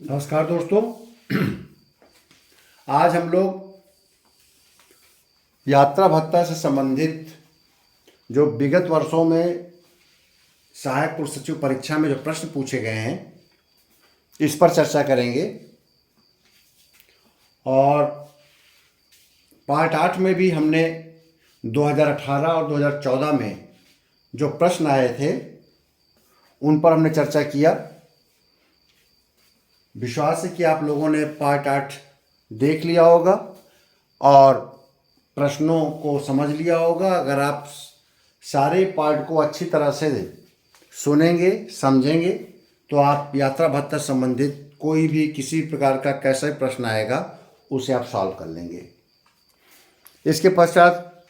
नमस्कार दोस्तों। आज हम लोग यात्रा भत्ता से संबंधित जो विगत वर्षों में सहायक पुलिस सचिव परीक्षा में जो प्रश्न पूछे गए हैं इस पर चर्चा करेंगे। और पार्ट 8 में भी हमने 2018 और 2014 में जो प्रश्न आए थे उन पर हमने चर्चा किया। विश्वास है कि आप लोगों ने पार्ट 8 देख लिया होगा और प्रश्नों को समझ लिया होगा। अगर आप सारे पार्ट को अच्छी तरह से सुनेंगे समझेंगे तो आप यात्रा भत्ता संबंधित कोई भी किसी प्रकार का कैसा भी प्रश्न आएगा उसे आप सॉल्व कर लेंगे। इसके पश्चात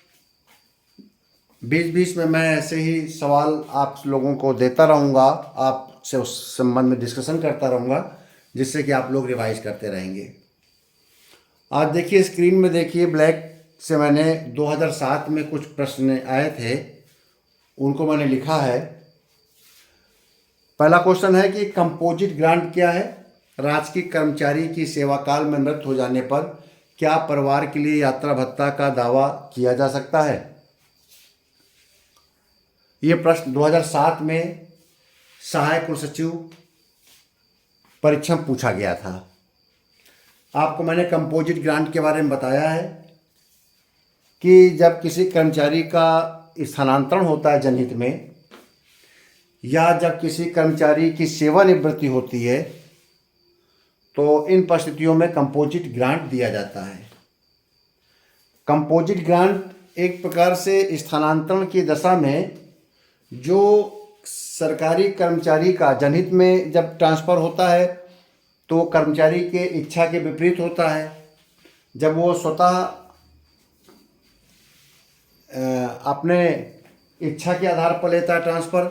बीच बीच में मैं ऐसे ही सवाल आप लोगों को देता रहूँगा, आपसे उस संबंध में डिस्कशन करता रहूँगा जिससे कि आप लोग रिवाइज करते रहेंगे। आज देखिए स्क्रीन में देखिए ब्लैक से मैंने 2007 में कुछ प्रश्न आए थे उनको मैंने लिखा है। पहला क्वेश्चन है कि कंपोजिट ग्रांट क्या है। राजकीय कर्मचारी की सेवा काल में मृत्यु हो जाने पर क्या परिवार के लिए यात्रा भत्ता का दावा किया जा सकता है। ये प्रश्न 2007 में सहायक कुल सचिव परीक्षा में पूछा गया था। आपको मैंने कंपोजिट ग्रांट के बारे में बताया है कि जब किसी कर्मचारी का स्थानांतरण होता है जनहित में या जब किसी कर्मचारी की सेवानिवृत्ति होती है तो इन परिस्थितियों में कंपोजिट ग्रांट दिया जाता है। कंपोजिट ग्रांट एक प्रकार से स्थानांतरण की दशा में जो सरकारी कर्मचारी का जनहित में जब ट्रांसफ़र होता है तो कर्मचारी के इच्छा के विपरीत होता है। जब वो स्वतः अपने इच्छा के आधार पर लेता है ट्रांसफ़र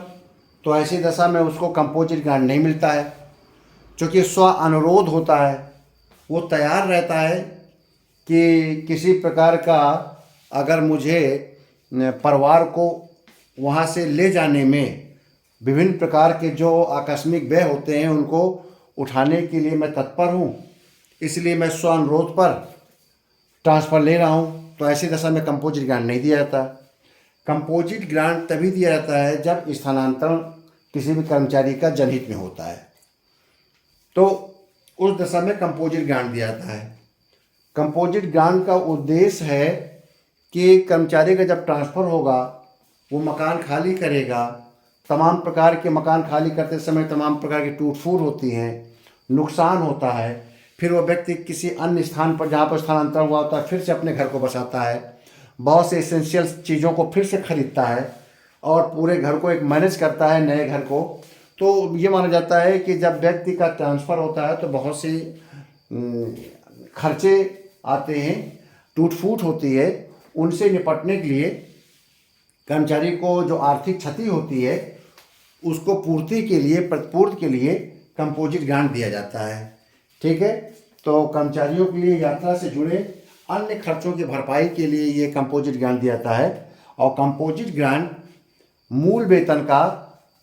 तो ऐसी दशा में उसको कंपोजिट ग्रांट नहीं मिलता है। क्योंकि स्व अनुरोध होता है, वो तैयार रहता है कि किसी प्रकार का अगर मुझे परिवार को वहाँ से ले जाने में विभिन्न प्रकार के जो आकस्मिक व्यय होते हैं उनको उठाने के लिए मैं तत्पर हूँ, इसलिए मैं स्व अनुरोध पर ट्रांसफ़र ले रहा हूँ। तो ऐसी दशा में कंपोजिट ग्रांट नहीं दिया जाता। कंपोजिट ग्रांट तभी दिया जाता है जब स्थानांतरण किसी भी कर्मचारी का जनहित में होता है, तो उस दशा में कंपोजिट ग्रांट दिया जाता है। कंपोजिट ग्रांट का उद्देश्य है कि कर्मचारी का जब ट्रांसफ़र होगा वो मकान खाली करेगा। तमाम प्रकार के मकान खाली करते समय तमाम प्रकार की टूट फूट होती हैं, नुकसान होता है। फिर वो व्यक्ति किसी अन्य स्थान पर जहाँ पर स्थानांतरण हुआ होता है फिर से अपने घर को बसाता है, बहुत से एसेंशियल चीज़ों को फिर से खरीदता है और पूरे घर को एक मैनेज करता है नए घर को। तो ये माना जाता है कि जब व्यक्ति का ट्रांसफ़र होता है तो बहुत से खर्चे आते हैं, टूट फूट होती है। उनसे निपटने के लिए कर्मचारी को जो आर्थिक क्षति होती है उसको पूर्ति के लिए कंपोजिट ग्रांट दिया जाता है। ठीक है, तो कर्मचारियों के लिए यात्रा से जुड़े अन्य खर्चों की भरपाई के लिए ये कंपोजिट ग्रांट दिया जाता है। और कंपोजिट ग्रांट मूल वेतन का,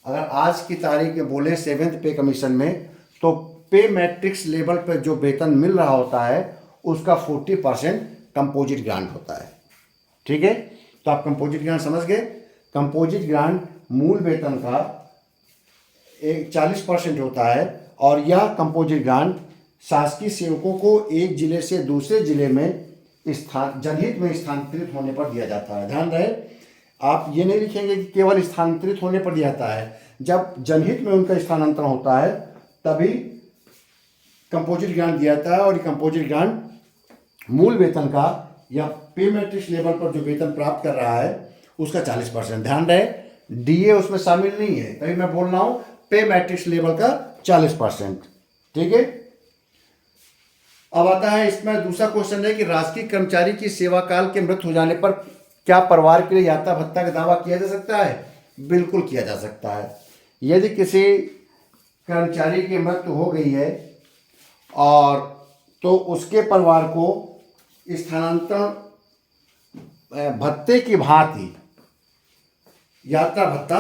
अगर आज की तारीख में बोले 7th पे कमीशन में, तो पे मैट्रिक्स लेवल पर जो वेतन मिल रहा होता है उसका 40% कंपोजिट ग्रांट होता है। ठीक है, तो आप कंपोजिट ग्रांट समझ गए। कंपोजिट ग्रांट मूल वेतन का 40% होता है और यह कंपोजिट ग्रांट शासकीय सेवकों को एक जिले से दूसरे जिले में जनहित में स्थानांतरित होने पर दिया जाता है। ध्यान रहे, आप ये नहीं लिखेंगे कि केवल स्थानांतरित होने पर दिया जाता है। जब जनहित में उनका स्थानांतरण होता है तभी कंपोजिट ग्रांट दिया जाता है। और ये कंपोजिट ग्रांट मूल वेतन का या पे मैट्रिक्स लेवल पर जो वेतन प्राप्त कर रहा है उसका 40%। ध्यान रहे, डीए उसमें शामिल नहीं है, तभी मैं बोल रहा हूँ पे मैट्रिक्स लेवल का 40%। ठीक है, अब आता है इसमें दूसरा क्वेश्चन है कि राजकीय कर्मचारी की सेवा काल के मृत्यु हो जाने पर क्या परिवार के लिए यात्रा भत्ता का दावा किया जा सकता है। बिल्कुल किया जा सकता है। यदि किसी कर्मचारी की मृत्यु हो गई है और तो उसके परिवार को स्थानांतरण भत्ते की भांति यात्रा भत्ता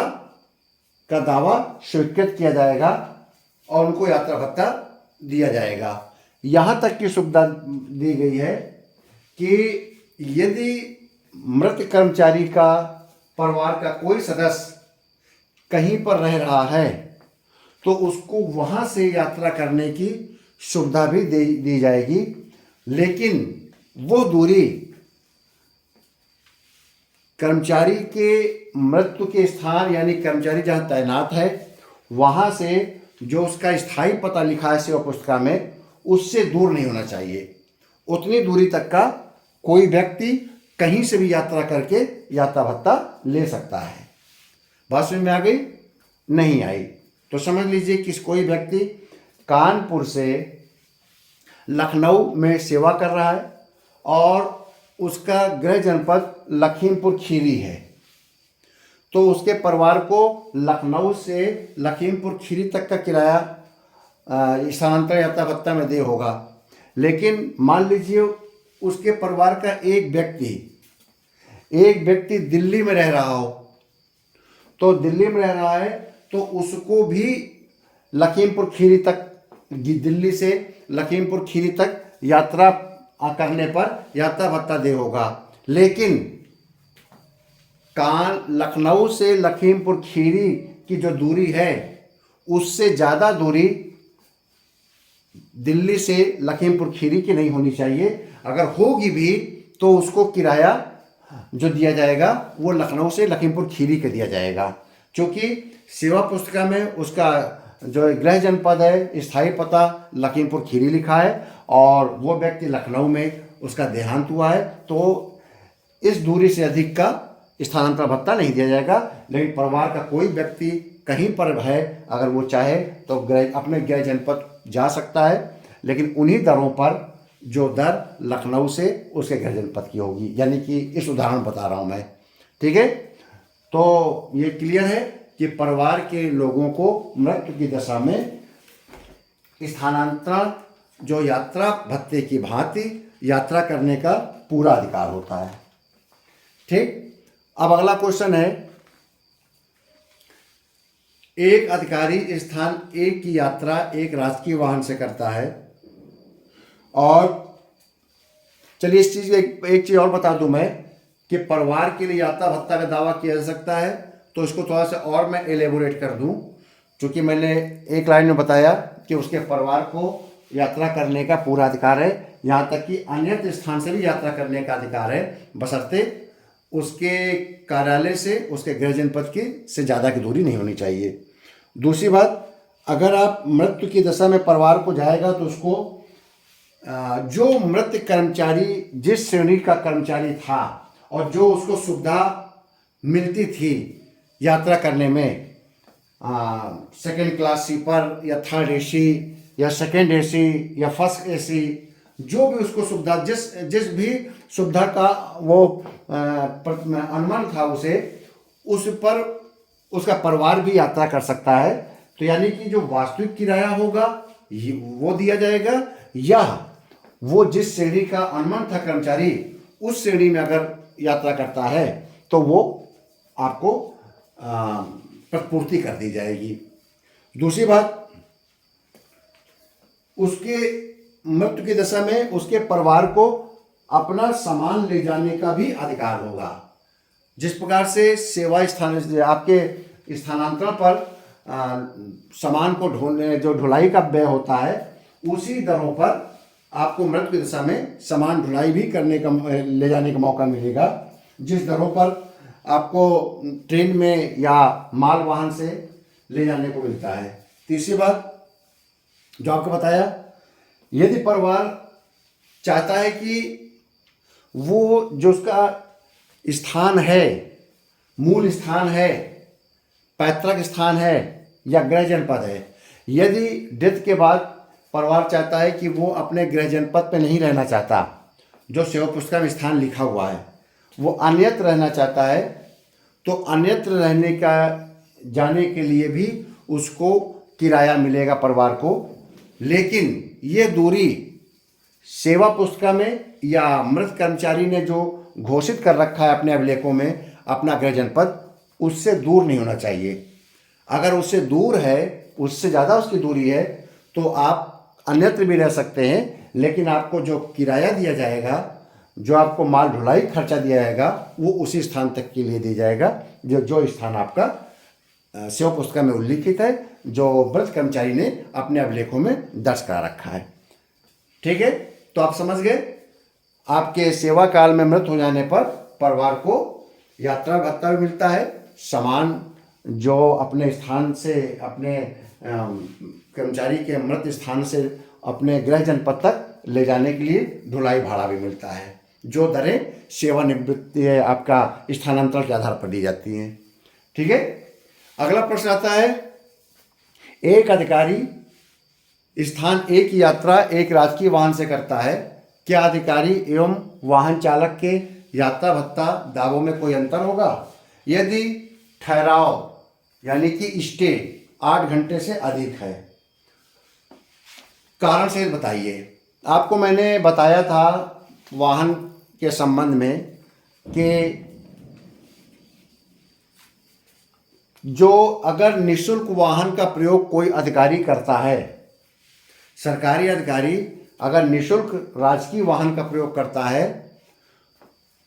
का दावा स्वीकृत किया जाएगा और उनको यात्रा भत्ता दिया जाएगा। यहाँ तक की सुविधा दी गई है कि यदि मृत कर्मचारी का परिवार का कोई सदस्य कहीं पर रह रहा है तो उसको वहाँ से यात्रा करने की सुविधा भी दी जाएगी, लेकिन वो दूरी कर्मचारी के मृत्यु के स्थान यानी कर्मचारी जहाँ तैनात है वहाँ से जो उसका स्थायी पता लिखा है सेवा पुस्तिका में उससे दूर नहीं होना चाहिए। उतनी दूरी तक का कोई व्यक्ति कहीं से भी यात्रा करके यात्रा भत्ता ले सकता है। बात समझ में आ गई? नहीं आई तो समझ लीजिए कि कोई व्यक्ति कानपुर से लखनऊ में सेवा कर रहा है और उसका गृह जनपद लखीमपुर खीरी है, तो उसके परिवार को लखनऊ से लखीमपुर खीरी तक का किराया स्थानांतरण यात्रा भत्ता में दे होगा। लेकिन मान लीजिए उसके परिवार का एक व्यक्ति दिल्ली में रह रहा हो, तो दिल्ली में रह रहा है तो उसको भी लखीमपुर खीरी तक, दिल्ली से लखीमपुर खीरी तक यात्रा करने पर यात्रा भत्ता दे होगा। लेकिन लखनऊ से लखीमपुर खीरी की जो दूरी है उससे ज़्यादा दूरी दिल्ली से लखीमपुर खीरी की नहीं होनी चाहिए। अगर होगी भी तो उसको किराया जो दिया जाएगा वो लखनऊ से लखीमपुर खीरी का दिया जाएगा, क्योंकि सेवा पुस्तिका में उसका जो गृह जनपद है स्थायी पता लखीमपुर खीरी लिखा है और वो व्यक्ति लखनऊ में उसका देहांत हुआ है, तो इस दूरी से अधिक का स्थानांतरण भत्ता नहीं दिया जाएगा। लेकिन परिवार का कोई व्यक्ति कहीं पर है, अगर वो चाहे तो अपने गृह जनपद जा सकता है, लेकिन उन्हीं दरों पर जो दर लखनऊ से उसके गृह जनपद की होगी। यानी कि इस उदाहरण बता रहा हूँ मैं, ठीक है। तो ये क्लियर है कि परिवार के लोगों को मृत्यु की दशा में स्थानांतरण जो यात्रा भत्ते की भांति यात्रा करने का पूरा अधिकार होता है। ठीक, अब अगला क्वेश्चन है, एक अधिकारी स्थान एक की यात्रा एक राजकीय वाहन से करता है और चलिए इस चीज़ एक चीज़ और बता दूं मैं कि परिवार के लिए यात्रा भत्ता का दावा किया जा सकता है, तो इसको थोड़ा सा और मैं एलेबोरेट कर दूं, क्योंकि मैंने एक लाइन में बताया कि उसके परिवार को यात्रा करने का पूरा अधिकार है, यहाँ तक कि अन्य स्थान से भी यात्रा करने का अधिकार है, बशर्ते उसके कार्यालय से उसके गृह जनपद की से ज़्यादा की दूरी नहीं होनी चाहिए। दूसरी बात, अगर आप मृत्यु की दशा में परिवार को जाएगा तो उसको जो मृत कर्मचारी जिस श्रेणी का कर्मचारी था और जो उसको सुविधा मिलती थी यात्रा करने में, सेकेंड क्लास स्लीपर या थर्ड एसी या सेकेंड एसी या फर्स्ट एसी, जो भी उसको सुविधा जिस भी सुविधा का वो अनुमान था उस पर उसका परिवार भी यात्रा कर सकता है। तो यानी कि जो वास्तविक किराया होगा वो दिया जाएगा, या वो जिस श्रेणी का अनुमान था कर्मचारी उस श्रेणी में अगर यात्रा करता है तो वो आपको प्रतिपूर्ति कर दी जाएगी। दूसरी बात, उसके मृत्यु की दशा में उसके परिवार को अपना सामान ले जाने का भी अधिकार होगा। जिस प्रकार से सेवा स्थान आपके स्थानांतरण पर सामान को ढोने जो ढुलाई का व्यय होता है, उसी दरों पर आपको मृत्यु की दशा में सामान ढुलाई भी करने का ले जाने का मौका मिलेगा, जिस दरों पर आपको ट्रेन में या माल वाहन से ले जाने को मिलता है। तीसरी बात जो आपको बताया, यदि परिवार चाहता है कि वो जो उसका स्थान है, मूल स्थान है, पैतृक स्थान है या गृह जनपद है, यदि डेथ के बाद परिवार चाहता है कि वो अपने गृह जनपद पे नहीं रहना चाहता, जो सेवा पुस्तिका में स्थान लिखा हुआ है, वो अन्यत्र रहना चाहता है, तो अन्यत्र रहने का जाने के लिए भी उसको किराया मिलेगा परिवार को। लेकिन ये दूरी सेवा पुस्तिका में या मृत कर्मचारी ने जो घोषित कर रखा है अपने अभिलेखों में अपना गृह जनपद, उससे दूर नहीं होना चाहिए। अगर उससे दूर है, उससे ज़्यादा उसकी दूरी है, तो आप अन्यत्र भी रह सकते हैं, लेकिन आपको जो किराया दिया जाएगा, जो आपको माल ढुलाई खर्चा दिया जाएगा, वो उसी स्थान तक के लिए दिया जाएगा जो जो स्थान आपका सेवा पुस्तिका में उल्लिखित है, जो मृत कर्मचारी ने अपने अभिलेखों में दर्ज करा रखा है। ठीक है, तो आप समझ गए। आपके सेवा काल में मृत हो जाने पर परिवार को यात्रा भत्ता भी मिलता है, सामान जो अपने स्थान से, अपने कर्मचारी के मृत स्थान से अपने गृह जनपद तक ले जाने के लिए ढुलाई भाड़ा भी मिलता है, जो दरें सेवानिवृत्ति आपका स्थानांतरण के आधार पर दी जाती हैं। ठीक है, अगला प्रश्न आता है, एक अधिकारी स्थान ए की यात्रा एक राजकीय वाहन से करता है, क्या अधिकारी एवं वाहन चालक के यात्रा भत्ता दावों में कोई अंतर होगा? यदि ठहराव यानी कि स्टे 8 घंटे से अधिक है, कारण से बताइए। आपको मैंने बताया था वाहन के संबंध में कि जो अगर निःशुल्क वाहन का प्रयोग कोई अधिकारी करता है, सरकारी अधिकारी अगर निःशुल्क राजकीय वाहन का प्रयोग करता है,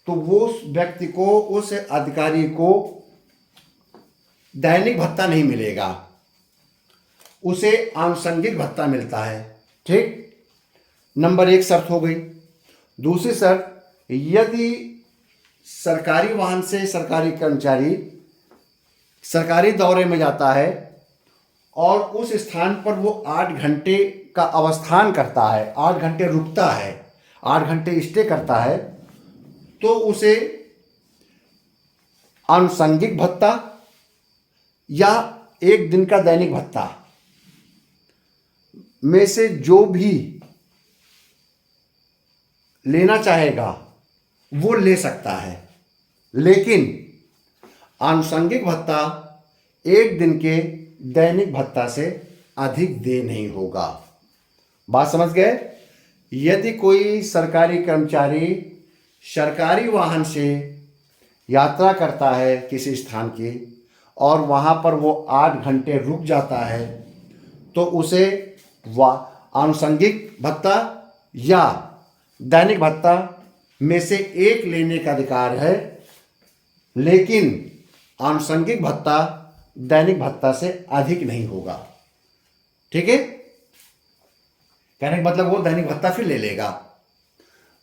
तो वो व्यक्ति को, उस अधिकारी को दैनिक भत्ता नहीं मिलेगा, उसे आनुषंगिक भत्ता मिलता है। ठीक, नंबर 1 शर्त हो गई। दूसरी शर्त, यदि सरकारी वाहन से सरकारी कर्मचारी सरकारी दौरे में जाता है और उस स्थान पर वो 8 घंटे का अवस्थान करता है, 8 घंटे रुकता है, 8 घंटे स्टे करता है, तो उसे आनुषंगिक भत्ता या 1 दिन का दैनिक भत्ता में से जो भी लेना चाहेगा वो ले सकता है, लेकिन आनुषंगिक भत्ता 1 दिन के दैनिक भत्ता से अधिक दे नहीं होगा। बात समझ गए? यदि कोई सरकारी कर्मचारी सरकारी वाहन से यात्रा करता है किसी स्थान की और वहाँ पर वो 8 घंटे रुक जाता है, तो उसे आनुषंगिक भत्ता या दैनिक भत्ता में से एक लेने का अधिकार है, लेकिन आनुषंगिक भत्ता दैनिक भत्ता से अधिक नहीं होगा। ठीक है, कहने का मतलब वो दैनिक भत्ता फिर ले लेगा।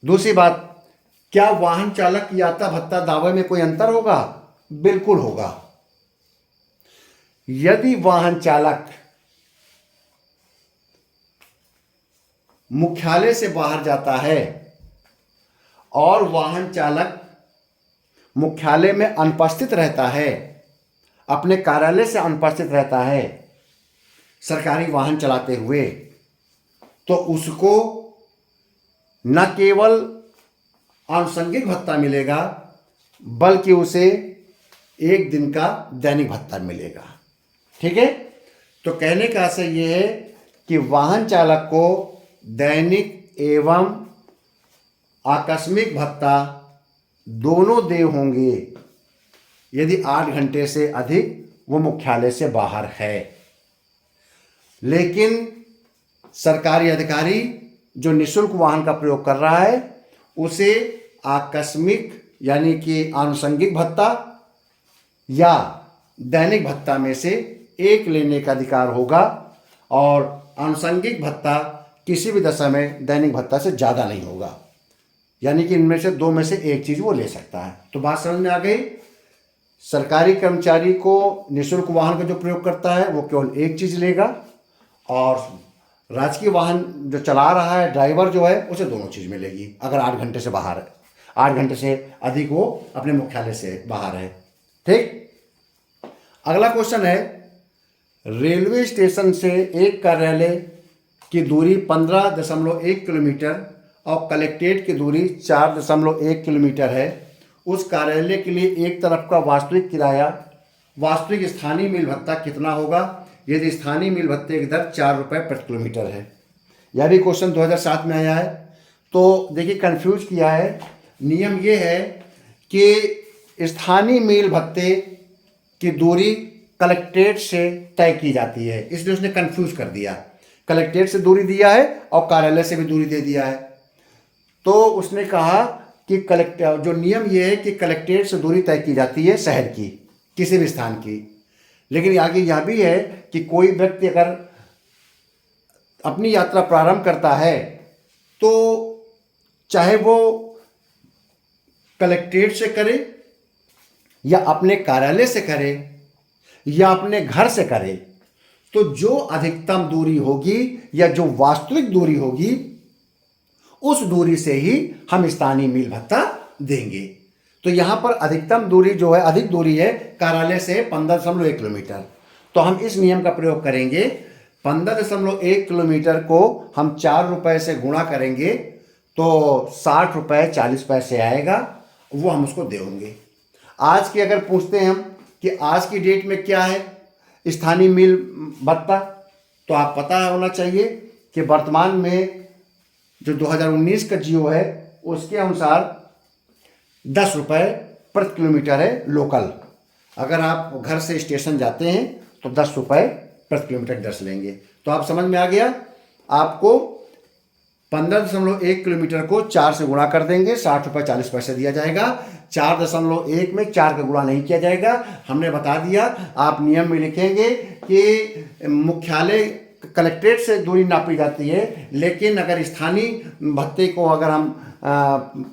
दूसरी बात, क्या वाहन चालक की यात्रा भत्ता दावे में कोई अंतर होगा? बिल्कुल होगा। यदि वाहन चालक मुख्यालय से बाहर जाता है और वाहन चालक मुख्यालय में अनुपस्थित रहता है, अपने कार्यालय से अनुपस्थित रहता है सरकारी वाहन चलाते हुए, तो उसको न केवल आनुषंगिक भत्ता मिलेगा बल्कि उसे 1 दिन का दैनिक भत्ता मिलेगा। ठीक है, तो कहने का आशय ये है कि वाहन चालक को दैनिक एवं आकस्मिक भत्ता दोनों देय होंगे यदि 8 घंटे से अधिक वो मुख्यालय से बाहर है। लेकिन सरकारी अधिकारी जो निःशुल्क वाहन का प्रयोग कर रहा है, उसे आकस्मिक यानी कि आनुषंगिक भत्ता या दैनिक भत्ता में से एक लेने का अधिकार होगा, और आनुषंगिक भत्ता किसी भी दशा में दैनिक भत्ता से ज़्यादा नहीं होगा, यानी कि इनमें से 2 में से एक चीज़ वो ले सकता है। तो बात समझ में आ गई। सरकारी कर्मचारी को निःशुल्क वाहन का जो प्रयोग करता है वो केवल एक चीज़ लेगा, और राजकीय वाहन जो चला रहा है ड्राइवर जो है उसे दोनों चीज़ मिलेगी, अगर 8 घंटे से बाहर है, 8 घंटे से अधिक वो अपने मुख्यालय से बाहर है। ठीक, अगला क्वेश्चन है, रेलवे स्टेशन से एक कार्यालय की दूरी 15.1 किलोमीटर और कलेक्ट्रेट की दूरी 4.1 किलोमीटर है। उस कार्यालय के लिए एक तरफ का वास्तविक किराया, वास्तविक स्थानीय मील भत्ता कितना होगा यदि स्थानीय मील भत्ते की दर 4 रुपये प्रति किलोमीटर है? यह भी क्वेश्चन 2007 में आया है। तो देखिए, कंफ्यूज किया है। नियम ये है कि स्थानीय मील भत्ते की दूरी कलेक्ट्रेट से तय की जाती है, इसलिए उसने कंफ्यूज कर दिया कलेक्ट्रेट से दूरी दिया है और कार्यालय से भी दूरी दे दिया है। तो उसने कहा कि कलेक्टर जो नियम ये है कि कलेक्ट्रेट से दूरी तय की जाती है शहर की, किसी भी स्थान की। लेकिन आगे यह भी है कि कोई व्यक्ति अगर अपनी यात्रा प्रारंभ करता है तो चाहे वो कलेक्ट्रेट से करे या अपने कार्यालय से करे या अपने घर से करे, तो जो अधिकतम दूरी होगी या जो वास्तविक दूरी होगी उस दूरी से ही हम स्थानीय मील भत्ता देंगे। तो यहाँ पर अधिकतम दूरी जो है, अधिक दूरी है कार्यालय से 15.1 किलोमीटर। तो हम इस नियम का प्रयोग करेंगे। 15.1 किलोमीटर को हम 4 रुपये से गुणा करेंगे तो 60 रुपये 40 पैसे आएगा, वो हम उसको देंगे। आज की अगर पूछते हैं हम कि आज की डेट में क्या है स्थानीय मील भत्ता, तो आप पता होना चाहिए कि वर्तमान में जो 2019 का जियो है उसके अनुसार 10 रुपये प्रति किलोमीटर है लोकल। अगर आप घर से स्टेशन जाते हैं तो 10 रुपये प्रति किलोमीटर दर्ज लेंगे। तो आप समझ में आ गया, आपको 15.1 किलोमीटर को 4 से गुणा कर देंगे, 60 रुपये 40 पैसे दिया जाएगा। 4.1 में 4 का गुणा नहीं किया जाएगा, हमने बता दिया। आप नियम में लिखेंगे कि मुख्यालय कलेक्ट्रेट से दूरी नापी जाती है, लेकिन अगर स्थानीय भत्ते को अगर हम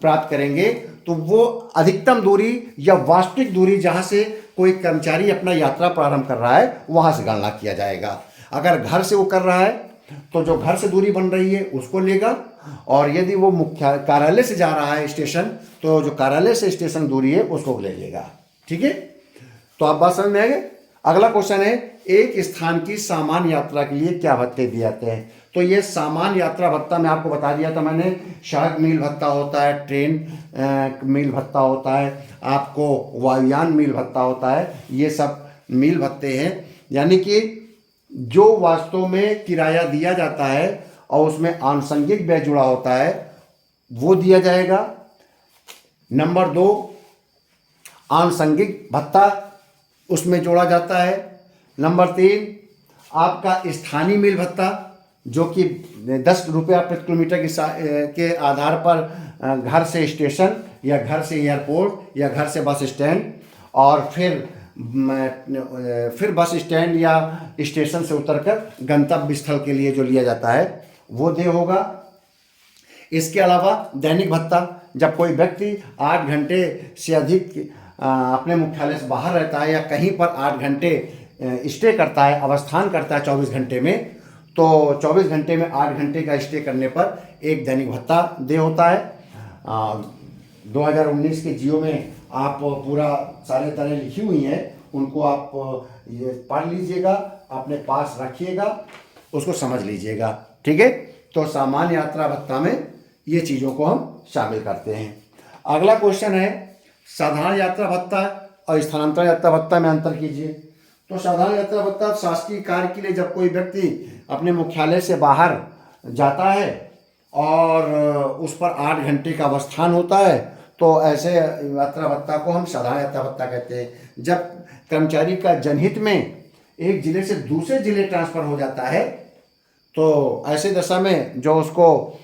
प्राप्त करेंगे तो वो अधिकतम दूरी या वास्तविक दूरी जहाँ से कोई कर्मचारी अपना यात्रा प्रारंभ कर रहा है वहाँ से गणना किया जाएगा। अगर घर से वो कर रहा है तो जो घर से दूरी बन रही है उसको लेगा, और यदि वो मुख्य कार्यालय से जा रहा है स्टेशन तो जो कार्यालय से स्टेशन दूरी है उसको ले लेगा। ठीक है, तो आप बात समझ में आ गए। अगला क्वेश्चन है, एक स्थान की सामान्य यात्रा के लिए क्या भत्ते दिए जाते हैं। तो ये सामान्य यात्रा भत्ता मैं आपको बता दिया था मैंने। सड़क मील भत्ता होता है, ट्रेन मील भत्ता होता है, आपको वायुयान मील भत्ता होता है, ये सब मील भत्ते हैं। यानी कि जो वास्तव में किराया दिया जाता है और उसमें आनुषंगिक व्यय जुड़ा होता है वो दिया जाएगा। नंबर 2, आनुषंगिक भत्ता उसमें जोड़ा जाता है। नंबर 3, आपका स्थानीय मील भत्ता जो कि 10 रुपया प्रति किलोमीटर के आधार पर घर से स्टेशन या घर से एयरपोर्ट या घर से बस स्टैंड और फिर बस स्टैंड या स्टेशन से उतरकर गंतव्य स्थल के लिए जो लिया जाता है वो दे होगा। इसके अलावा दैनिक भत्ता, जब कोई व्यक्ति 8 घंटे से अधिक अपने मुख्यालय से बाहर रहता है या कहीं पर 8 घंटे स्टे करता है, अवस्थान करता है 24 घंटे में, तो 24 घंटे में 8 घंटे का स्टे करने पर एक दैनिक भत्ता दे होता है। 2019 के जियो में आप पूरा सारे तरह लिखी हुई हैं, उनको आप ये पढ़ लीजिएगा, अपने पास रखिएगा, उसको समझ लीजिएगा। ठीक है, तो सामान्य यात्रा भत्ता में ये चीज़ों को हम शामिल करते हैं। अगला क्वेश्चन है, साधारण यात्रा भत्ता और स्थानांतरण यात्रा भत्ता में अंतर कीजिए। तो साधारण यात्रा भत्ता शासकीय कार्य के लिए जब कोई व्यक्ति अपने मुख्यालय से बाहर जाता है और उस पर 8 घंटे का अवस्थान होता है तो ऐसे यात्रा भत्ता को हम साधारण यात्रा भत्ता कहते हैं। जब कर्मचारी का जनहित में एक जिले से दूसरे जिले ट्रांसफ़र हो जाता है तो ऐसे दशा में जो उसको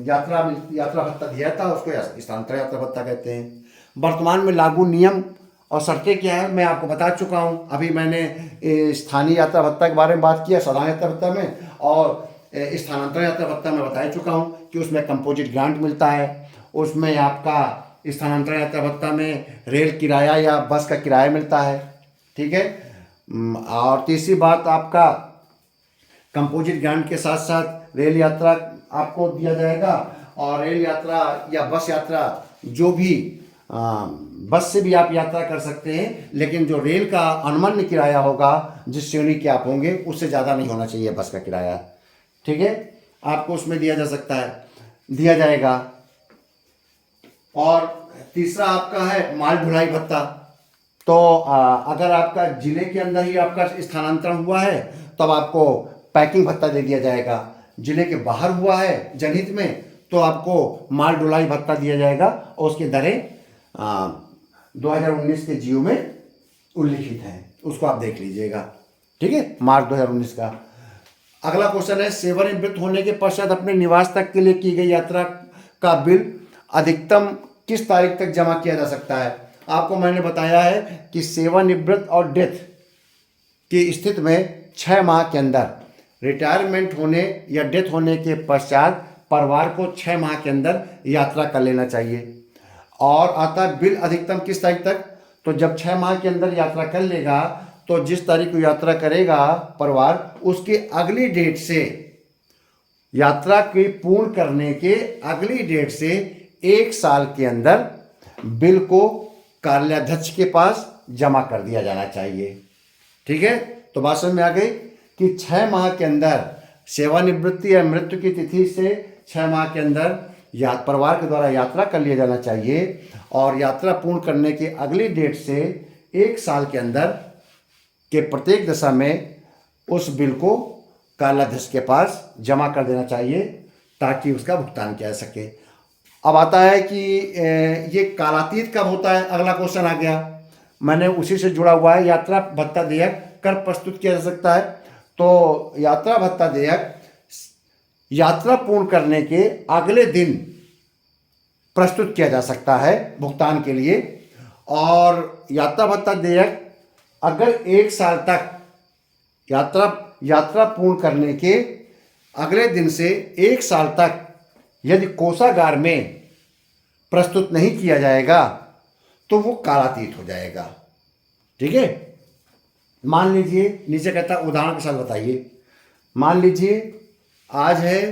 यात्रा भत्ता दिया था उसको स्थानांतरण यात्रा भत्ता कहते हैं। वर्तमान में लागू नियम और शर्तें क्या है मैं आपको बता चुका हूँ। अभी मैंने स्थानीय यात्रा भत्ता के बारे में बात किया साधारण यात्रा भत्ता में, और स्थानांतरण यात्रा भत्ता में बताया चुका हूँ कि उसमें कंपोजिट ग्रांट मिलता है। उसमें आपका स्थानांतरण यात्रा भत्ता में रेल किराया या बस का किराया मिलता है। ठीक है, और तीसरी बात, आपका कंपोजिट ग्रांट के साथ साथ रेल यात्रा आपको दिया जाएगा, और रेल यात्रा या बस यात्रा जो भी बस से भी आप यात्रा कर सकते हैं, लेकिन जो रेल का अनुमान्य किराया होगा जिस श्रेणी के आप होंगे उससे ज़्यादा नहीं होना चाहिए बस का किराया। ठीक है, आपको उसमें दिया जा सकता है, दिया जाएगा। और तीसरा आपका है माल ढुलाई भत्ता। तो अगर आपका जिले के अंदर ही आपका स्थानांतरण हुआ है तब आपको पैकिंग भत्ता दे दिया जाएगा। जिले के बाहर हुआ है जनहित में तो आपको माल ढुलाई भत्ता दिया जाएगा, और उसकी दरें 2019 के जियो में उल्लिखित हैं, उसको आप देख लीजिएगा। ठीक है, मार्च 2019 का। अगला क्वेश्चन है, सेवानिवृत्त होने के पश्चात अपने निवास तक के लिए की गई यात्रा का बिल अधिकतम किस तारीख तक जमा किया जा सकता है। आपको मैंने बताया है कि सेवानिवृत्त और डेथ की स्थिति में 6 माह के अंदर, रिटायरमेंट होने या डेथ होने के पश्चात परिवार को 6 माह के अंदर यात्रा कर लेना चाहिए। और आता है बिल अधिकतम किस तारीख तक, तो जब 6 माह के अंदर यात्रा कर लेगा तो जिस तारीख को यात्रा करेगा परिवार, उसकी अगली डेट से, यात्रा की पूर्ण करने के अगली डेट से 1 साल के अंदर बिल को कार्याध्यक्ष के पास जमा कर दिया जाना चाहिए। ठीक है, तो बात समझ में आ गई कि 6 माह के अंदर सेवानिवृत्ति या मृत्यु की तिथि से 6 माह के अंदर परिवार के द्वारा यात्रा कर लिया जाना चाहिए, और यात्रा पूर्ण करने की अगली डेट से 1 साल के अंदर के प्रत्येक दशा में उस बिल को कार्याध्यक्ष के पास जमा कर देना चाहिए ताकि उसका भुगतान किया जा सके। अब आता है कि ये कालातीत कब होता है, अगला क्वेश्चन आ गया, मैंने उसी से जुड़ा हुआ है। यात्रा भत्ता देयक कब प्रस्तुत किया जा सकता है, तो यात्रा भत्ता देयक यात्रा पूर्ण करने के अगले दिन प्रस्तुत किया जा सकता है भुगतान के लिए। और यात्रा भत्ता देयक अगर 1 साल तक यात्रा पूर्ण करने के अगले दिन से 1 साल तक यदि कोषागार में प्रस्तुत नहीं किया जाएगा तो वो कालातीत हो जाएगा। ठीक है, मान लीजिए, नीचे कहता है उदाहरण के साथ बताइए। मान लीजिए आज है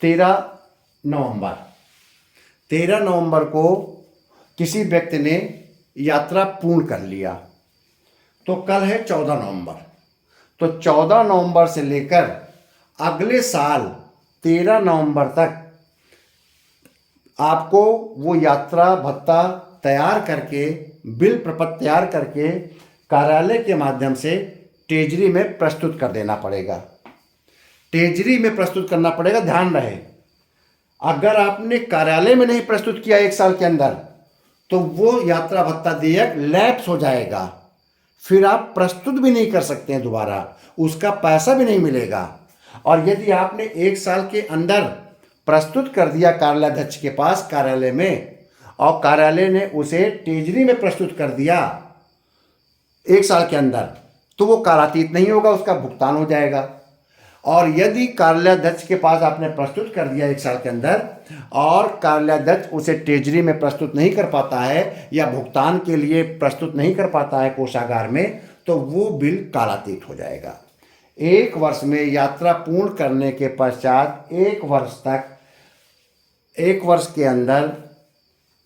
13 नवंबर। 13 नवंबर को किसी व्यक्ति ने यात्रा पूर्ण कर लिया, तो कल है 14 नवंबर। तो 14 नवंबर से लेकर अगले साल 13 नवंबर तक आपको वो यात्रा भत्ता तैयार करके, बिल प्रपत्र तैयार करके कार्यालय के माध्यम से ट्रेजरी में प्रस्तुत कर देना पड़ेगा। ट्रेजरी में प्रस्तुत करना पड़ेगा, ध्यान रहे। अगर आपने कार्यालय में नहीं प्रस्तुत किया 1 साल के अंदर तो वो यात्रा भत्ता देयक लैप्स हो जाएगा, फिर आप प्रस्तुत भी नहीं कर सकते हैं दोबारा, उसका पैसा भी नहीं मिलेगा। और यदि आपने 1 साल के अंदर प्रस्तुत कर दिया कार्यालयाध्यक्ष के पास कार्यालय में, और कार्यालय ने उसे ट्रेजरी में प्रस्तुत कर दिया 1 साल के अंदर, तो वो कालातीत नहीं होगा, उसका भुगतान हो जाएगा। और यदि कार्यालयाध्यक्ष के पास आपने प्रस्तुत कर दिया 1 साल के अंदर और कार्यालयाध्यक्ष उसे ट्रेजरी में प्रस्तुत नहीं कर पाता है या भुगतान के लिए प्रस्तुत नहीं कर पाता है कोषागार में, तो वो बिल कालातीत हो जाएगा। 1 वर्ष में यात्रा पूर्ण करने के पश्चात 1 वर्ष तक, 1 वर्ष के अंदर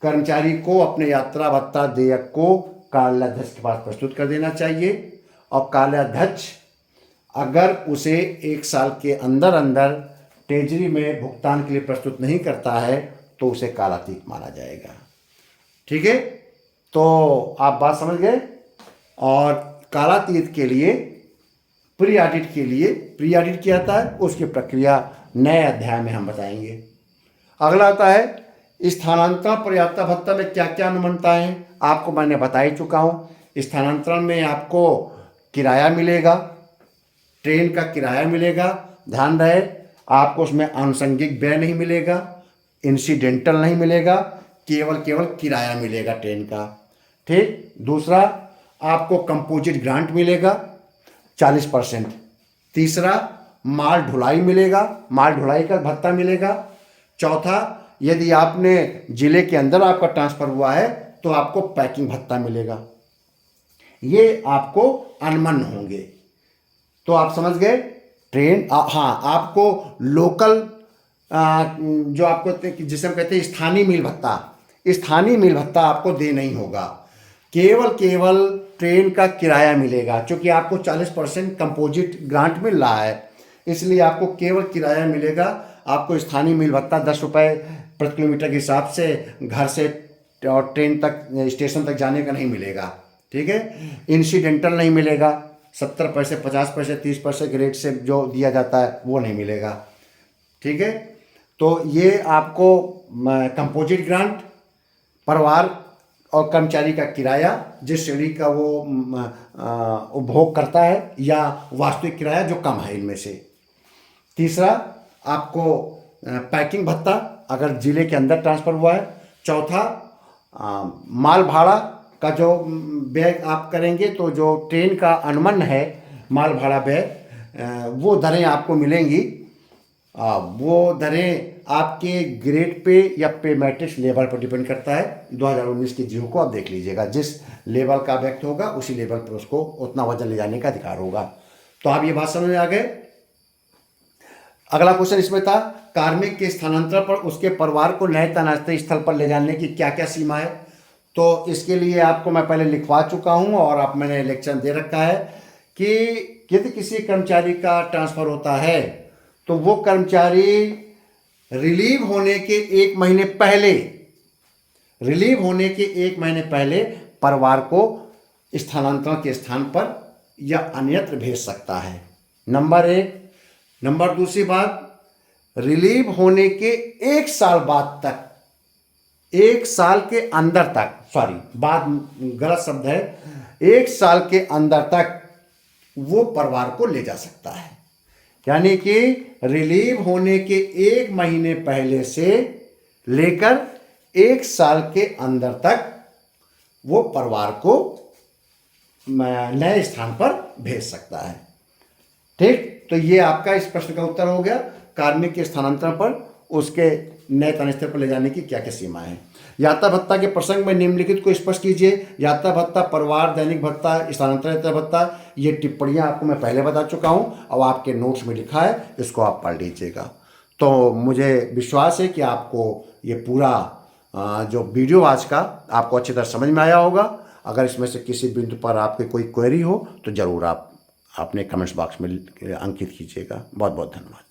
कर्मचारी को अपने यात्रा भत्ता देयक को कार्यालयाध्यक्ष के पास प्रस्तुत कर देना चाहिए। और कार्यालयाध्यक्ष अगर उसे 1 साल के अंदर अंदर ट्रेजरी में भुगतान के लिए प्रस्तुत नहीं करता है तो उसे कालातीत माना जाएगा। ठीक है, तो आप बात समझ गए। और कालातीत के लिए प्री ऑडिट के लिए प्री ऑडिट किया जाता है, उसकी प्रक्रिया नए अध्याय में हम बताएंगे। अगला आता है स्थानांतरण पर यात्रा भत्ता में क्या क्या अनुमानता है। आपको मैंने बता ही चुका हूँ। स्थानांतरण में आपको किराया मिलेगा, ट्रेन का किराया मिलेगा, ध्यान रहे आपको उसमें आनुषंगिक व्यय नहीं मिलेगा, इंसिडेंटल नहीं मिलेगा, केवल किराया मिलेगा ट्रेन का। ठीक, दूसरा आपको कंपोजिट ग्रांट मिलेगा 40%। तीसरा माल ढुलाई मिलेगा, माल ढुलाई का भत्ता मिलेगा। चौथा, यदि आपने जिले के अंदर आपका ट्रांसफ़र हुआ है तो आपको पैकिंग भत्ता मिलेगा। ये आपको अनुमान होंगे। तो आप समझ गए ट्रेन। हाँ, आपको लोकल जो आपको जिसे हम कहते हैं स्थानीय मील भत्ता, स्थानीय मील भत्ता आपको देना ही होगा। केवल ट्रेन का किराया मिलेगा, क्योंकि आपको 40% कंपोजिट ग्रांट मिल रहा है, इसलिए आपको केवल किराया मिलेगा। आपको स्थानीय मील भत्ता 10 रुपये प्रति किलोमीटर के हिसाब से घर से और ट्रेन तक, स्टेशन तक जाने का नहीं मिलेगा। ठीक है, इंसिडेंटल नहीं मिलेगा, 70 पैसे, 50 पैसे, 30 पैसे के रेट से जो दिया जाता है वो नहीं मिलेगा। ठीक है, तो ये आपको कंपोजिट ग्रांट, परिवार और कर्मचारी का किराया, जिस श्रेणी का वो उपभोग करता है, या वास्तविक किराया जो कम है इनमें से। तीसरा आपको पैकिंग भत्ता अगर ज़िले के अंदर ट्रांसफ़र हुआ है। चौथा माल भाड़ा का जो व्यय आप करेंगे तो जो ट्रेन का अनुमान है माल भाड़ा व्यय वो दरें आपको मिलेंगी। वो दरें आपके ग्रेड पे या पे मैट्रिक्स लेवल पर डिपेंड करता है। 2019 की जीओ को आप देख लीजिएगा, जिस लेवल का व्यक्ति होगा उसी लेवल पर उसको उतना वजन ले जाने का अधिकार होगा। तो आप ये बात समझ में आ गए। अगला क्वेश्चन इसमें था कार्मिक के स्थानांतरण पर उसके परिवार को नए तैनाती स्थल पर ले जाने की क्या क्या सीमा है। तो इसके लिए आपको मैं पहले लिखवा चुका हूँ और आप मैंने लेक्चर दे रखा है कि यदि किसी कर्मचारी का ट्रांसफ़र होता है तो वो कर्मचारी रिलीव होने के 1 महीने पहले परिवार को स्थानांतरण के स्थान पर या अन्यत्र भेज सकता है। नंबर 1। नंबर दूसरी बात, रिलीव होने के 1 साल बाद तक, 1 साल के अंदर तक, बाद गलत शब्द है, 1 साल के अंदर तक वो परिवार को ले जा सकता है। यानी कि रिलीव होने के 1 महीने पहले से लेकर 1 साल के अंदर तक वो परिवार को नए स्थान पर भेज सकता है। ठीक, तो ये आपका इस प्रश्न का उत्तर हो गया। कार्मिक के स्थानांतरण पर उसके नए तैनाती स्थल पर ले जाने की क्या क्या सीमाएं हैं। यात्रा भत्ता के प्रसंग में निम्नलिखित को स्पष्ट कीजिए। यात्रा भत्ता, परिवार दैनिक भत्ता, स्थानांतरण यात्रा भत्ता, ये टिप्पणियां आपको मैं पहले बता चुका हूं और आपके नोट्स में लिखा है, इसको आप पढ़ लीजिएगा। तो मुझे विश्वास है कि आपको ये पूरा जो वीडियो आज का आपको अच्छी तरह समझ में आया होगा। अगर इसमें से किसी बिंदु पर आपकी कोई क्वेरी हो तो ज़रूर आप अपने कमेंट्स बॉक्स में अंकित कीजिएगा। बहुत बहुत धन्यवाद।